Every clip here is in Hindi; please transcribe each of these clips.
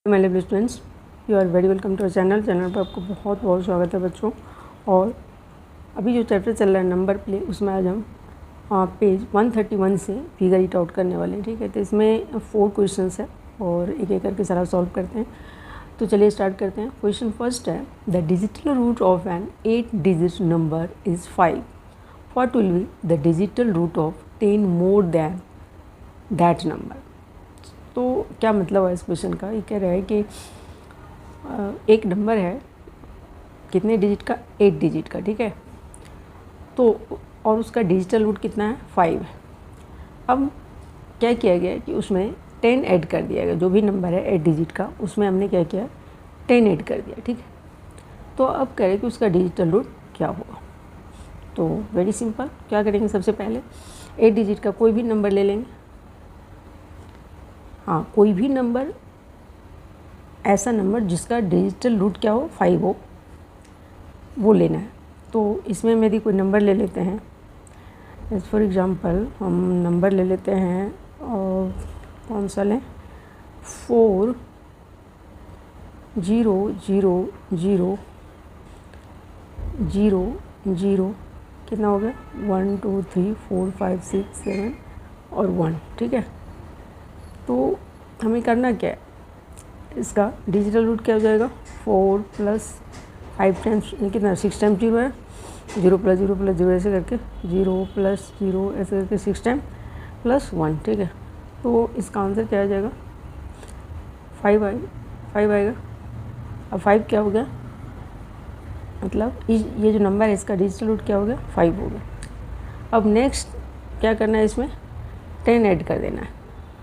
My little students, you are very welcome to channel पर आपको बहुत बहुत स्वागत है बच्चों। और अभी जो चैप्टर चल रहा है नंबर प्ले, उसमें आज हम पेज 131 से फिगर इट आउट करने वाले हैं। ठीक है, तो इसमें 4 क्वेश्चंस है और एक एक करके सारा सॉल्व करते हैं। तो चलिए स्टार्ट करते हैं। क्वेश्चन फर्स्ट है, the digital root of an 8 digit number is 5। What will be the digital root of 10 more than that number. तो क्या मतलब है इस क्वेश्चन का? ये कह रहा है कि एक नंबर है कितने डिजिट का? 8 डिजिट का। ठीक है, तो और उसका डिजिटल रूट कितना है? 5 है। अब क्या किया गया है कि उसमें 10 ऐड कर दिया गया। जो भी नंबर है 8 डिजिट का, उसमें हमने क्या किया? 10 ऐड कर दिया। ठीक है, तो अब कह रहे हैं कि उसका डिजिटल रूट क्या होगा। तो वेरी सिंपल, क्या करेंगे? सबसे पहले 8 डिजिट का कोई भी नंबर ले लेंगे। हाँ, कोई भी नंबर, ऐसा नंबर जिसका डिजिटल रूट क्या हो? 5 हो, वो लेना है। तो इसमें हम यदि कोई नंबर ले लेते हैं, जैसे फॉर एग्जांपल हम नंबर ले लेते हैं और कौन सा लें? 4 0 0 0 0 0 कितना हो गया? 1 2 3 4 5 6 7 और 1। ठीक है, तो हमें करना क्या है? इसका डिजिटल रूट क्या हो जाएगा? 4 + 5 टाइम्स कितना? 6 टाइम्स 0 है, 0 + 0 + 0 ऐसे करके 0 + 0 ऐसे करके 6 टाइम +1। ठीक है, तो इसका आंसर क्या आ जाएगा? 5 आएगा। अब 5 क्या हो गया? मतलब ये जो नंबर है इसका डिजिटल रूट क्या हो गया? 5 हो गया। अब नेक्स्ट क्या करना है? इसमें 10 ऐड कर देना है।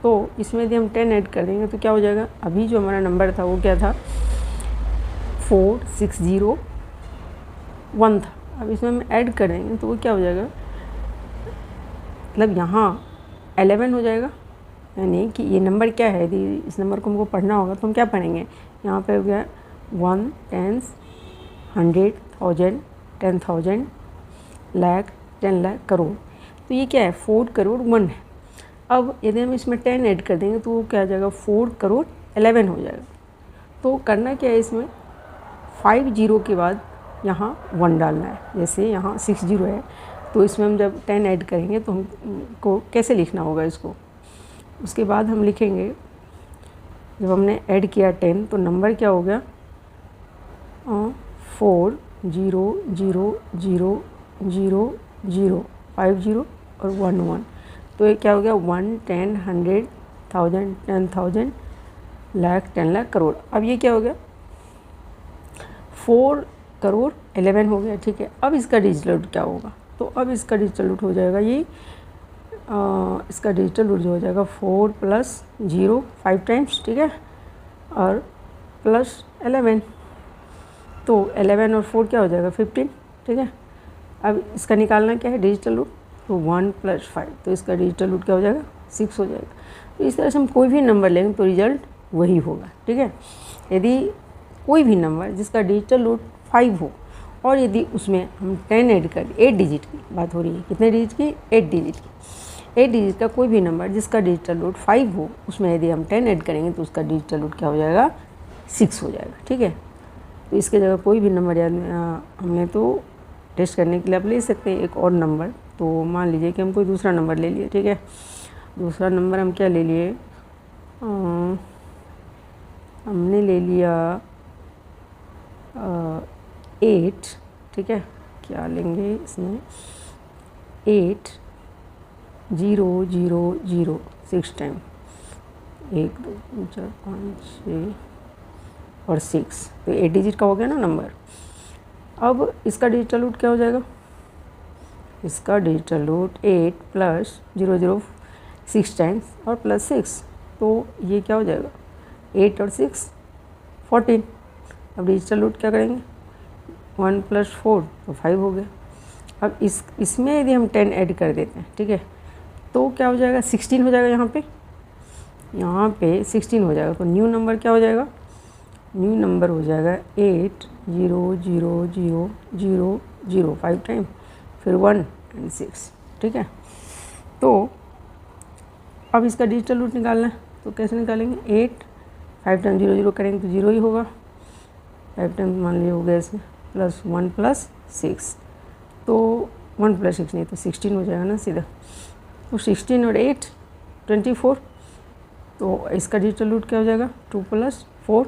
तो इसमें यदि हम 10 ऐड कर देंगे तो क्या हो जाएगा? अभी जो हमारा नंबर था वो क्या था? 4601 था। अब इसमें हम ऐड कर देंगे तो वो क्या हो जाएगा? मतलब यहाँ 11 हो जाएगा। यानी कि ये नंबर क्या है? यदि इस नंबर को हमको पढ़ना होगा तो हम क्या पढ़ेंगे? यहाँ पे हो गया 1 10 100 1000 10,000 लाख 10 लाख करोड़। तो ये क्या है? 4 करोड़ 1 है। अब यदि हम इसमें 10 ऐड कर देंगे तो वो क्या आ जाएगा? 4 करोड़ 11 हो जाएगा। तो करना क्या है? इसमें 5 0 के बाद यहाँ 1 डालना है। जैसे यहाँ 6 0 है, तो इसमें हम जब 10 ऐड करेंगे तो हमको कैसे लिखना होगा इसको? उसके बाद हम लिखेंगे, जब हमने ऐड किया 10 तो नंबर क्या हो गया? 4 0 0 0 0 0 5 0 और 1 1। तो ये क्या हो गया? 1 10 100 1000 10,000 लाख 10 लाख करोड़। अब ये क्या हो गया? 4 करोड़ 11 हो गया। ठीक है, अब इसका डिजिटल रूट क्या होगा? तो अब इसका डिजिटल रूट हो जाएगा ये इसका डिजिटल रूट जो हो जाएगा 4 + 0 5 टाइम्स। ठीक है, और +11। तो 11 और 4 क्या हो जाएगा? 15। ठीक है, अब इसका निकालना क्या है? Digital root. तो 1 + 5, तो इसका डिजिटल रूट क्या हो जाएगा? 6 हो जाएगा। तो इस तरह से हम कोई भी नंबर लेंगे तो रिजल्ट वही होगा। ठीक है, यदि कोई भी नंबर जिसका डिजिटल रूट 5 हो और यदि उसमें हम 10 ऐड कर, 8 डिजिट की बात हो रही है, कितने डिजिट की? 8 डिजिट की। 8 डिजिट का कोई भी नंबर जिसका डिजिटल रूट 5 हो, उसमें यदि हम 10 ऐड करेंगे तो उसका डिजिटल रूट क्या हो जाएगा? 6 हो जाएगा। ठीक है, तो इसके जगह कोई भी नंबर याद हमने तो टेस्ट करने के लिए आप ले सकते हैं एक और नंबर। तो मान लीजिए कि हम कोई दूसरा नंबर ले लिए। ठीक है, दूसरा नंबर हम क्या ले लिए? हमने ले लिया 8। ठीक है, क्या लेंगे इसमें? 8 0 0 0 6 टाइम 1 2 3 4 5 6 और 6। तो 8 डिजिट का हो गया ना नंबर। अब इसका डिजिटल रूट क्या हो जाएगा? इसका डिजिटल रूट 8 + 0 0 6 टाइम्स और +6। तो ये क्या हो जाएगा? 8 और 6 14। अब डिजिटल रूट क्या करेंगे? 1 + 4 तो 5 हो गया। अब इसमें यदि हम 10 ऐड कर देते हैं, ठीक है, तो क्या हो जाएगा? 16 हो जाएगा। यहाँ पे 16 हो जाएगा। तो न्यू नंबर क्या हो जाएगा? न्यू नंबर हो जाएगा 8 0 0 0 0 0 5 टाइम, फिर 1 और 6। ठीक है, तो अब इसका डिजिटल रूट निकालना है तो कैसे निकालेंगे? 8 5 टाइम 0 0 करेंगे तो 0 ही होगा। 5 टाइम मान लीजिए हो गया ऐसे प्लस 1 प्लस 6, तो 1 प्लस 6 नहीं तो 16 हो जाएगा ना सीधा। तो 16 और 8 24, तो इसका डिजिटल रूट क्या हो जाएगा 2 प्लस 4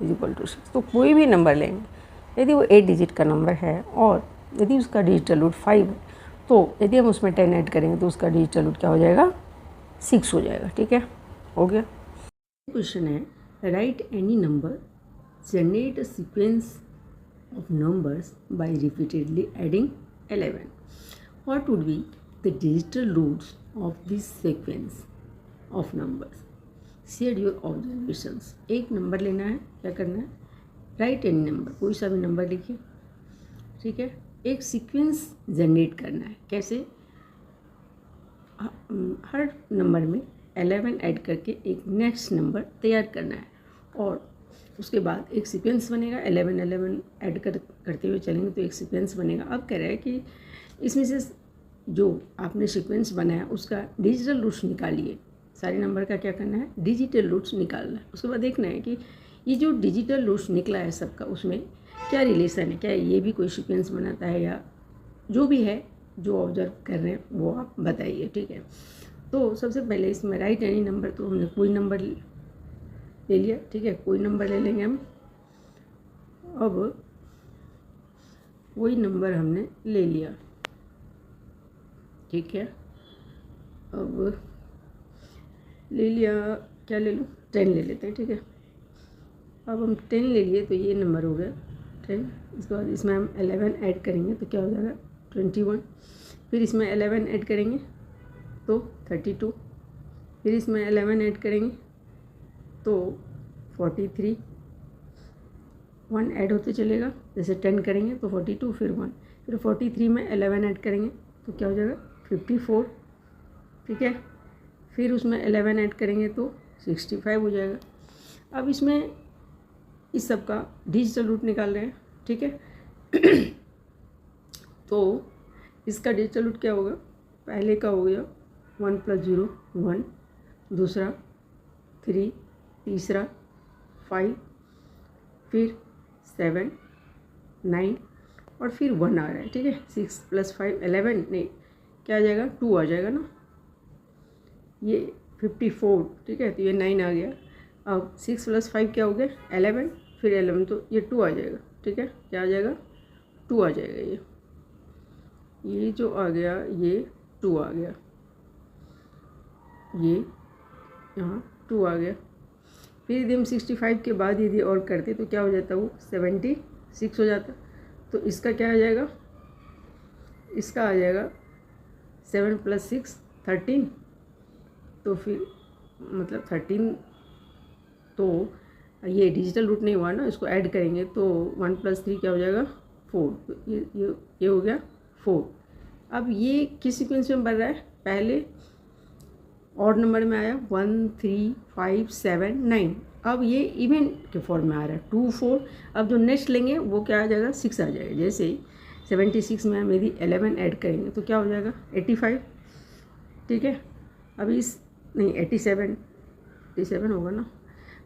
= 6। तो कोई भी नंबर लेंगे यदि वो 8 डिजिट का नंबर है और यदि उसका डिजिटल रूट 5 है, तो यदि हम उसमें 10 ऐड करेंगे तो उसका डिजिटल रूट क्या हो जाएगा 6 हो जाएगा। ठीक है, हो गया। क्वेश्चन है write any number generate a sequence of numbers by repeatedly adding 11। What would be the digital roots of this sequence of numbers, share your observations. एक नंबर लेना है, क्या करना है, राइट एनी नंबर, कोई सा भी नंबर लिखिए, ठीक है, एक सीक्वेंस जनरेट करना है। कैसे, हर नंबर में 11 ऐड करके एक नेक्स्ट नंबर तैयार करना है और उसके बाद एक सीक्वेंस बनेगा। 11 ऐड करते हुए चलेंगे तो एक सीक्वेंस बनेगा। अब कह रहा है कि इसमें से जो आपने सीक्वेंस बनाया उसका डिजिटल रूट्स निकालिए। सारे नंबर का क्या करना है, डिजिटल रूट्स निकालना है। उसके बाद देखना है कि ये जो डिजिटल रूट्स निकला है सबका, उसमें क्या रिलेशन है, क्या ये भी कोई सीक्वेंस बनाता है या जो भी है, जो ऑब्जर्व कर रहे हैं वो आप बताइए। ठीक है, तो सबसे पहले इसमें राइट एनी नंबर, तो हमने कोई नंबर ले लिया। ठीक है, कोई नंबर ले लेंगे हम। अब वही नंबर हमने ले लिया, ठीक है, अब ले लिया, क्या ले लूँ, 10 ले लेते हैं। ठीक है, अब हम 10 ले लिए तो ये नंबर हो गया 10। इसके बाद इसमें हम 11 ऐड करेंगे तो क्या हो जाएगा 21। फिर इसमें 11 ऐड करेंगे तो 32। फिर इसमें 11 ऐड करेंगे तो 43। 1 ऐड होते चलेगा, जैसे 10 करेंगे तो 42, फिर 1, फिर 43 में 11 ऐड करेंगे तो क्या हो जाएगा 54। ठीक है, फिर उसमें 11 ऐड करेंगे तो 65 हो जाएगा। अब इसमें इस सब का डिजिटल रूट निकाल रहे हैं। ठीक है, तो इसका डिजिटल रूट क्या होगा, पहले का हो गया 1 + 0 1, दूसरा 3, तीसरा 5, फिर 7 9 और फिर 1 आ रहा है। ठीक है, 6 + 5 11, नहीं क्या आ जाएगा 2 आ जाएगा ना, ये 54। ठीक है, तो ये 9 आ गया। अब 6 + 5 क्या हो गया 11, फिर 11 तो ये 2 आ जाएगा। ठीक है, क्या आ जाएगा 2 आ जाएगा। ये जो आ गया ये 2 आ गया, ये यहाँ 2 आ गया। फिर यदि हम 65 के बाद यदि और करते तो क्या हो जाता, वो 76 हो जाता। तो इसका क्या आ जाएगा, इसका आ जाएगा 7 + 6 13, तो फिर मतलब 13, तो ये डिजिटल रूट नहीं हुआ ना, इसको ऐड करेंगे तो 1 + 3 क्या हो जाएगा 4, तो ये हो गया 4। अब ये किस सीक्वेंस में बन रहा है, पहले ऑड नंबर में आया 1 3 5 7 9, अब ये इवन के फॉर्म में आ रहा है 2 4। अब जो नेक्स्ट लेंगे वो क्या आ जाएगा 6 आ जाएगा। जैसे ही 76 में हम यदि 11 ऐड करेंगे तो क्या हो जाएगा 85। ठीक है, अभी नहीं 87 होगा ना,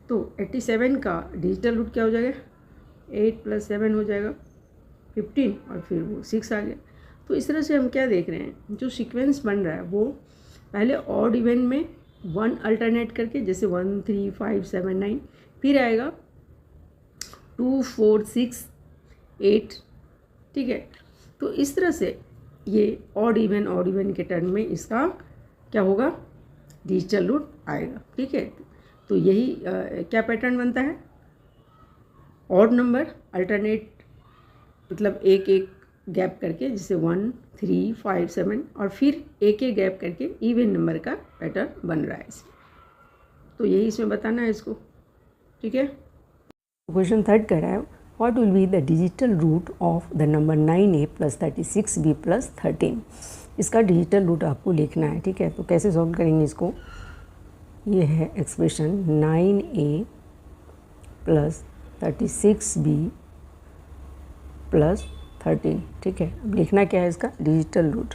तो 87 का डिजिटल रूट क्या हो जाएगा 8 + 7 हो जाएगा 15, और फिर वो 6 आ गया। तो इस तरह से हम क्या देख रहे हैं, जो सीक्वेंस बन रहा है वो पहले ऑड इवन में 1 अल्टरनेट करके, जैसे 1 3 5 7 9, फिर आएगा 2 4 6 8। ठीक है, तो इस तरह से ये ऑड इवन के टर्म में इसका क्या होगा डिजिटल रूट आएगा। ठीक है, तो यही क्या पैटर्न बनता है, ऑड नंबर अल्टरनेट, मतलब एक एक गैप करके, जैसे 1 3 5 7, और फिर एक एक गैप करके इवन नंबर का पैटर्न बन रहा है इसमें। तो यही इसमें बताना है इसको। ठीक है, क्वेश्चन 3 कह रहा है what will be the digital root of the number 9a + 36b + 13। इसका डिजिटल रूट आपको लिखना है। ठीक है, तो कैसे सॉल्व करेंगे इसको, ये है एक्सप्रेशन 9a + 36b + 13। ठीक है, अब लिखना क्या है इसका डिजिटल रूट।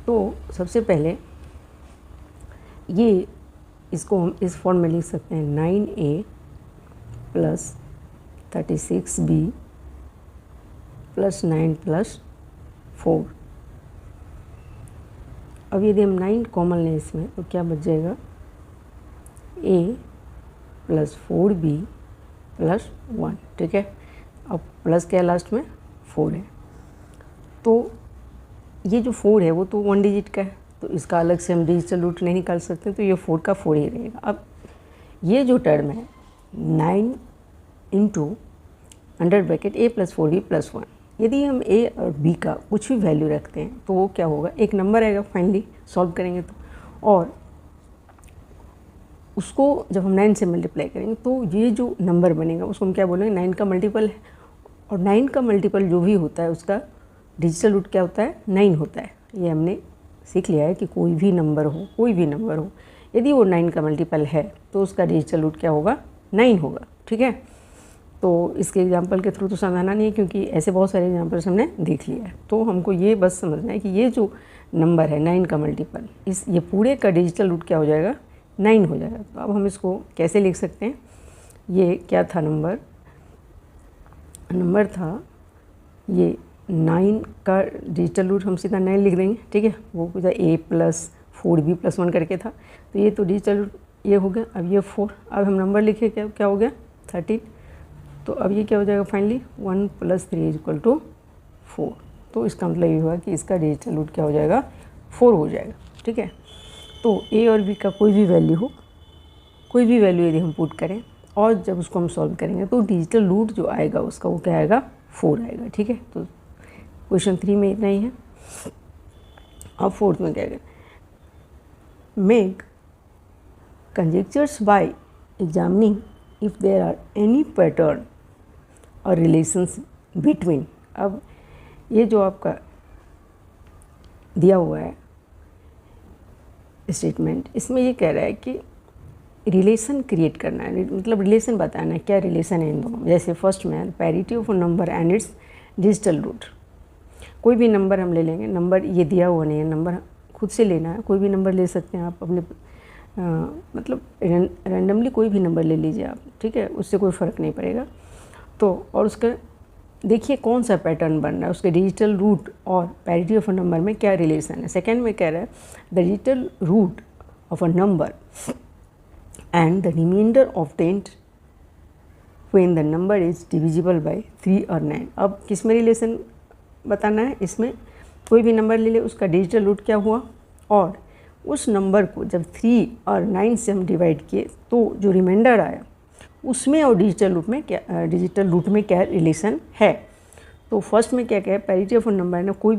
तो सबसे पहले ये इसको हम इस फॉर्म में लिख सकते हैं 9a plus 36b plus 9 plus 4। अब यदि हम 9 कॉमन लें इसमें तो क्या बच जाएगा, a प्लस 4b प्लस 1। ठीक है, अब प्लस क्या है लास्ट में, 4 है। तो ये जो 4 है वो तो 1 डिजिट का है, तो इसका अलग से हम डिजिटल रूट नहीं निकाल सकते, तो ये 4 का 4 ही रहेगा। अब ये जो टर्म है 9 into under bracket a plus 4b plus 1, यदि हम a और b का कुछ भी वैल्यू रखते हैं तो वो क्या होगा, एक नंबर आएगा फाइनली सॉल्व करेंगे तो, और उसको जब हम 9 से मल्टीप्लाई करेंगे तो ये जो नंबर बनेगा उसको हम क्या बोलेंगे, 9 का मल्टीपल है। और 9 का मल्टीपल जो भी होता है उसका डिजिटल रूट क्या होता है, 9 होता है। ये हमने सीख लिया है कि कोई भी नंबर हो, यदि वो 9 का मल्टीपल है तो उसका डिजिटल रूट क्या होगा, 9 होगा। ठीक है, तो इसके एग्जांपल के थ्रू तो समझाना नहीं है क्योंकि ऐसे बहुत सारे एग्जांपल्स हमने देख लिया है। तो हमको ये बस समझना है कि ये जो नंबर है 9 का मल्टीपल, ये पूरे का डिजिटल रूट क्या हो जाएगा, 9 हो जाएगा। तो अब हम इसको कैसे लिख सकते हैं, ये क्या था, नंबर था ये 9 का डिजिटल रूट हम सीधा 9 लिख देंगे। ठीक है, वो कुछ a प्लस 4b प्लस 1 करके था, तो ये तो डिजिटल रूट ये हो गया। अब ये 4, अब हम नंबर लिखे क्या हो गया, 13। तो अब ये क्या हो जाएगा फाइनली, 1 प्लस 3 इक्वल टू 4। तो इसका मतलब ये हुआ कि इसका डिजिटल रूट क्या हो जाएगा, 4 हो जाएगा। ठीक है, तो a और b का कोई भी वैल्यू हो, कोई भी वैल्यू यदि हम पुट करें और जब उसको हम सॉल्व करेंगे तो डिजिटल रूट जो आएगा उसका वो क्या आएगा, 4 आएगा। ठीक है, तो क्वेश्चन 3 में इतना ही है। अब 4th में क्या है, make conjectures by examining if there are any pattern और रिलेशंस बिटवीन। अब ये जो आपका दिया हुआ है स्टेटमेंट, इसमें ये कह रहा है कि रिलेशन क्रिएट करना है, मतलब रिलेशन बताना है, क्या रिलेशन है इन दोनों। जैसे फर्स्ट में parity of a number and its digital root. कोई भी नंबर हम ले लेंगे, नंबर ये दिया हुआ नहीं है, नंबर खुद से लेना है, कोई भी नंबर ले सकते हैं आप अपने मतलब रैंडमली कोई भी नंबर ले लीजिए आप। ठीक है, उससे कोई फ़र्क नहीं पड़ेगा। तो और उसका देखिए कौन सा पैटर्न बन रहा है, उसके डिजिटल रूट और पैरिटी ऑफ अ नंबर में क्या रिलेशन है। सेकेंड में कह रहा है the digital root of a number and the remainder obtained when the number is divisible by 3 और 9। अब किस में रिलेशन बताना है, इसमें कोई भी नंबर ले ले उसका डिजिटल रूट क्या हुआ, और उस नंबर को जब 3 और 9 से हम डिवाइड किए तो जो रिमाइंडर आया उसमें और डिजिटल रूट में क्या रिलेशन है। तो फर्स्ट में क्या है, पैरिटी ऑफ नंबर है ना, कोई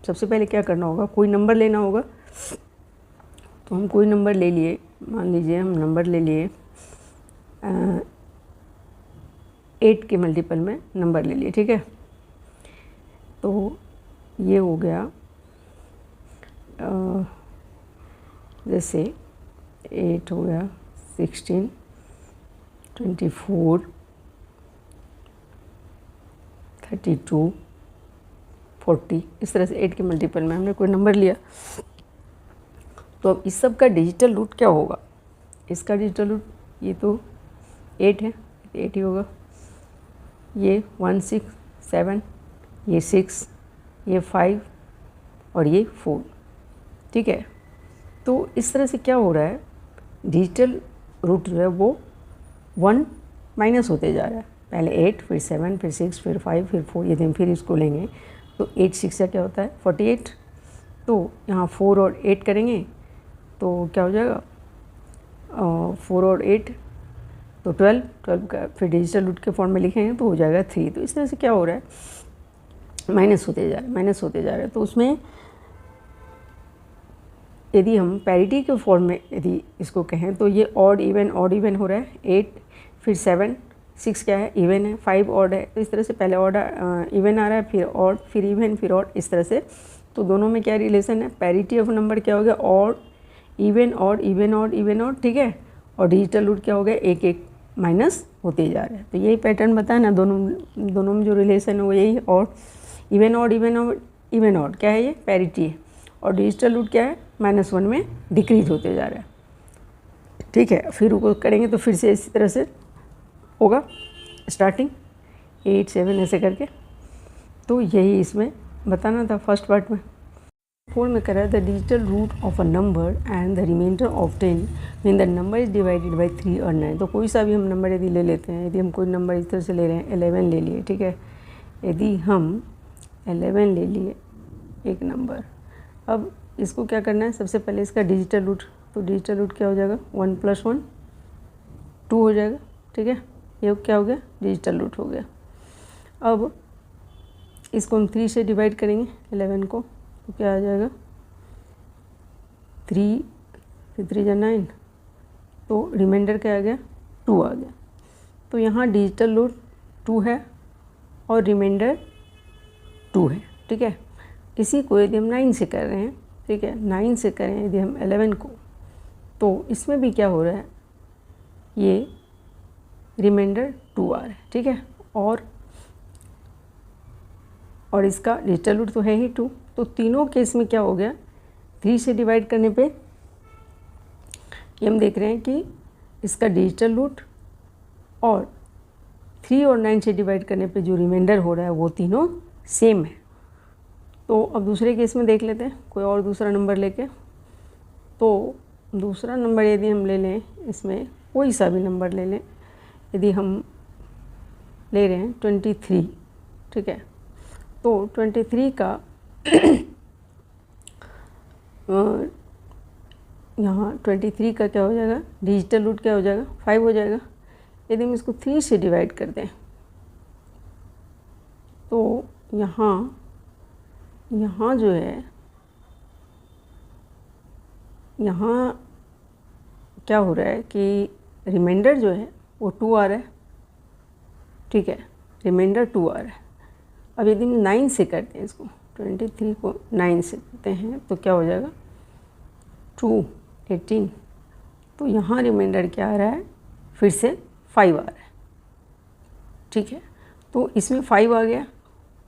सबसे पहले क्या करना होगा, कोई नंबर लेना होगा। तो हम कोई नंबर ले लिए, मान लीजिए हम नंबर ले लिए 8 के मल्टीपल में नंबर ले लिए। ठीक है, तो ये हो गया जैसे 8 हो गया, 16, 24, 32, 40, इस तरह से 8 के मल्टीपल में हमने कोई नंबर लिया। तो अब इस सब का डिजिटल रूट क्या होगा, इसका डिजिटल रूट ये तो 8 है, 8 ही होगा। ये 1 6 7, ये 6, ये 5 और ये 4। ठीक है, तो इस तरह से क्या हो रहा है, डिजिटल रूट जो है वो 1 माइनस होते जा रहा है। पहले 8, फिर 7, फिर 6, फिर 5, फिर 4, यदि हम फिर इसको लेंगे तो 8 6 से क्या होता है 48। तो यहाँ 4 और 8 करेंगे तो क्या हो जाएगा 4 और 8 तो 12 का फिर डिजिटल रूट के फॉर्म में लिखेंगे तो हो जाएगा 3। तो इस तरह से क्या हो रहा है, माइनस होते जा रहा है। तो उसमें यदि हम पैरिटी के फॉर्म में यदि इसको कहें तो ये ऑड इवन हो रहा है। 8 फिर 7 6 क्या है, इवन है, 5 ऑड है। तो इस तरह से पहले ऑड इवन आ रहा है, फिर ऑड, फिर इवन, फिर ऑड, इस तरह से। तो दोनों में क्या रिलेशन है, पैरिटी ऑफ नंबर क्या हो गया, odd even odd even odd even odd. ठीक है, और डिजिटल रूट क्या हो गया, एक एक माइनस होते जा रहे हैं। तो यही पैटर्न बताया ना, दोनों में जो रिलेशन है वो यही। और इवन ऑड इवन ऑड क्या है, ये पैरिटी है। और डिजिटल रूट क्या है, -1 में डिक्रीज होते जा रहा है। ठीक है, फिर उसको करेंगे तो फिर से इसी तरह से होगा स्टार्टिंग 8 7 ऐसे करके। तो यही इसमें बताना था फर्स्ट पार्ट में। 4 में करा the digital root of a number and the remainder of 10 when the number is divided by 3 और 9। तो कोई सा भी हम नंबर यदि ले लेते हैं, यदि हम कोई नंबर इस तरह से ले रहे हैं, 11 ले लिए, ठीक है, यदि हम 11 ले लिए एक नंबर, अब इसको क्या करना है, सबसे पहले इसका डिजिटल रूट, तो डिजिटल रूट क्या हो जाएगा, 1 + 1 2 हो जाएगा, ठीक है, ये क्या हो गया, डिजिटल रूट हो गया। अब इसको हम 3 से डिवाइड करेंगे 11 को, तो क्या आ जाएगा 3 3 × 9, तो रिमाइंडर क्या आ गया 2 आ गया। तो यहाँ डिजिटल रूट 2 है और रिमाइंडर 2 है, ठीक है। इसी को यदि हम 9 से कर रहे हैं, ठीक है, 9 से करें यदि हम 11 को, तो इसमें भी क्या हो रहा है, ये रिमाइंडर 2 आ रहा है, ठीक है, और इसका डिजिटल रूट तो है ही 2। तो तीनों केस में क्या हो गया, 3 से डिवाइड करने पे ये हम देख रहे हैं कि इसका डिजिटल रूट और 3 और 9 से डिवाइड करने पे जो रिमाइंडर हो रहा है वो तीनों सेम है। तो अब दूसरे केस में देख लेते हैं, कोई और दूसरा नंबर लेके। तो दूसरा नंबर यदि हम ले लें, इसमें कोई सा भी नंबर ले लें, यदि हम ले रहे हैं 23, ठीक है, तो 23 का यहाँ 23 का क्या हो जाएगा, डिजिटल रूट क्या हो जाएगा 5 हो जाएगा। यदि हम इसको 3 से डिवाइड कर दें, तो यहाँ जो है, यहाँ क्या हो रहा है कि रिमाइंडर जो है वो 2 आ रहा है, ठीक है, रिमाइंडर 2 आ रहा है। अब यदि हम 9 से करते हैं इसको, 23 को 9 से करते हैं तो क्या हो जाएगा 2 18, तो यहाँ रिमाइंडर क्या आ रहा है, फिर से 5 आ रहा है, ठीक है। तो इसमें 5 आ गया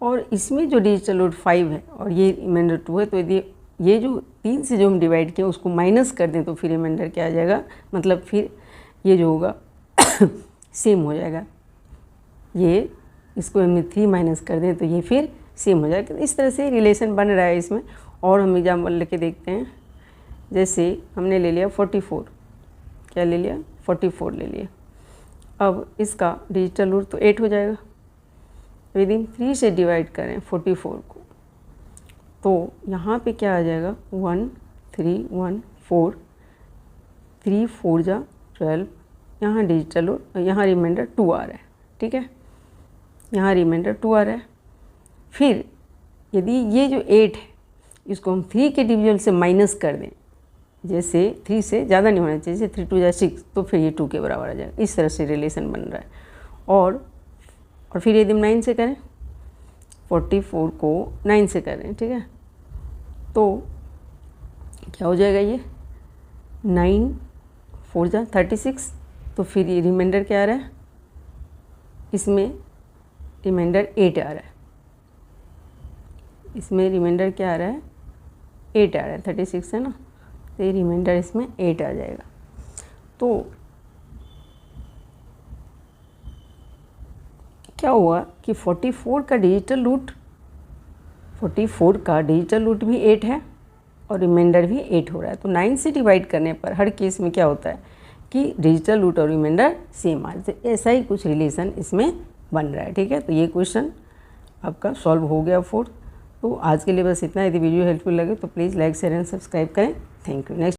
और इसमें जो डिजिटल रूट 5 है और ये रिमाइंडर 2 है, तो यदि ये जो 3 से जो हम डिवाइड किए उसको माइनस कर दें तो फिर रिमाइंडर क्या आ जाएगा, मतलब फिर ये जो होगा सेम हो जाएगा। ये इसको हम 3 माइनस कर दें तो ये फिर सेम हो जाएगा। इस तरह से रिलेशन बन रहा है इसमें। और हम एग्जाम्पल लेके देखते हैं, जैसे हमने ले लिया 44, क्या ले लिया 44 ले लिया। अब इसका डिजिटल रूट तो 8 हो जाएगा। यदि हम 3 से डिवाइड करें 44 को, तो यहाँ पे क्या आ जाएगा 1 3 1 4, 3 4 जा 12, यहाँ डिजिटल रूट, यहाँ रिमाइंडर 2 आ रहा है, ठीक है, यहाँ रिमाइंडर 2 आ रहा है। फिर यदि ये जो 8 है इसको हम 3 के डिविजन से माइनस कर दें, जैसे 3 से ज़्यादा नहीं होना चाहिए, जैसे 3 2 जा 6, तो फिर ये 2 के बराबर आ जाएगा। इस तरह से रिलेशन बन रहा है। और फिर यदि हम 9 से करें, 44 को 9 से करें, ठीक है, तो क्या हो जाएगा, ये 9 4 जा 36, तो फिर ये रिमाइंडर क्या आ रहा है, इसमें रिमाइंडर 8 आ रहा है, इसमें रिमाइंडर क्या आ रहा है 8 आ रहा है, 36 है ना, तो ये रिमाइंडर इसमें 8 आ जाएगा। तो क्या हुआ कि 44 का डिजिटल रूट भी 8 है और रिमाइंडर भी 8 हो रहा है। तो 9 से डिवाइड करने पर हर केस में क्या होता है कि डिजिटल रूट और रिमाइंडर सेम आ जाते हैं। ऐसा ही कुछ रिलेशन इसमें बन रहा है, ठीक है। तो ये क्वेश्चन आपका सॉल्व हो गया 4। तो आज के लिए बस इतना। यदि वीडियो हेल्पफुल लगे तो please like share and subscribe करें। Thank you. नेक्स्ट